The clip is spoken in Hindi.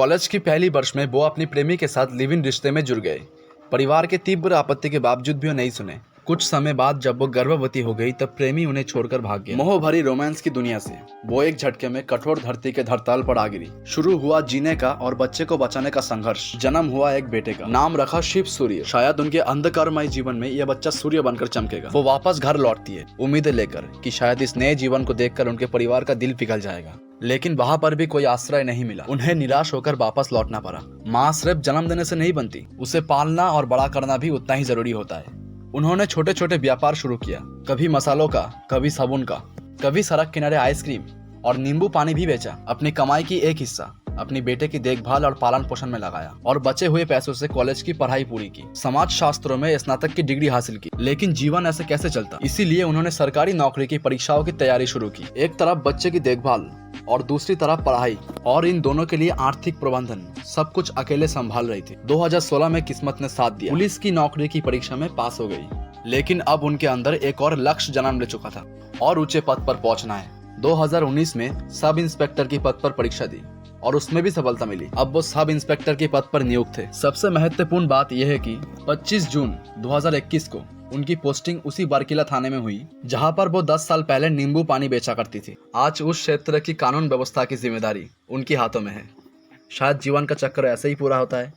कॉलेज की पहली वर्ष में वो अपनी प्रेमी के साथ लिव इन रिश्ते में जुड़ गए। परिवार के तीव्र आपत्ति के बावजूद भी वो नहीं सुने। कुछ समय बाद जब वो गर्भवती हो गई तब प्रेमी उन्हें छोड़कर भाग गया। मोह भरी रोमांस की दुनिया से वो एक झटके में कठोर धरती के धरातल पर आ गिरी। शुरू हुआ जीने का और बच्चे को बचाने का संघर्ष। जन्म हुआ एक बेटे का, नाम रखा शिव सूर्य। शायद उनके अंधकारमय जीवन में यह बच्चा सूर्य बनकर चमकेगा। वो वापस घर लौटती है उम्मीदें लेकर कि शायद इस नए जीवन को देखकर उनके परिवार का दिल पिघल जाएगा, लेकिन वहां पर भी कोई आश्रय नहीं मिला। उन्हें निराश होकर वापस लौटना पड़ा। माँ सिर्फ जन्म देने से नहीं बनती, उसे पालना और बड़ा करना भी उतना ही जरूरी होता है। उन्होंने छोटे छोटे व्यापार शुरू किया, कभी मसालों का, कभी साबुन का, कभी सड़क किनारे आइसक्रीम और नींबू पानी भी बेचा। अपनी कमाई की एक हिस्सा अपनी बेटे की देखभाल और पालन पोषण में लगाया और बचे हुए पैसों से कॉलेज की पढ़ाई पूरी की। समाज शास्त्रों में स्नातक की डिग्री हासिल की। लेकिन जीवन ऐसे कैसे चलता, इसीलिए उन्होंने सरकारी नौकरी की परीक्षाओं की तैयारी शुरू की। एक तरफ बच्चे की देखभाल और दूसरी तरफ पढ़ाई, और इन दोनों के लिए आर्थिक प्रबंधन, सब कुछ अकेले संभाल रही थी। 2016 में किस्मत ने साथ दिया। पुलिस की नौकरी की परीक्षा में पास हो गई, लेकिन अब उनके अंदर एक और लक्ष्य जन्म ले चुका था और ऊंचे पद पर पहुंचना है। 2019 में सब इंस्पेक्टर की पद पर परीक्षा दी और उसमें भी सफलता मिली। अब वो सब इंस्पेक्टर के पद पर नियुक्त थे। सबसे महत्वपूर्ण बात यह है कि 25 जून 2021 को उनकी पोस्टिंग उसी बारकिला थाने में हुई जहां पर वो 10 साल पहले नींबू पानी बेचा करती थी। आज उस क्षेत्र की कानून व्यवस्था की जिम्मेदारी उनके हाथों में है। शायद जीवन का चक्र ऐसे ही पूरा होता है।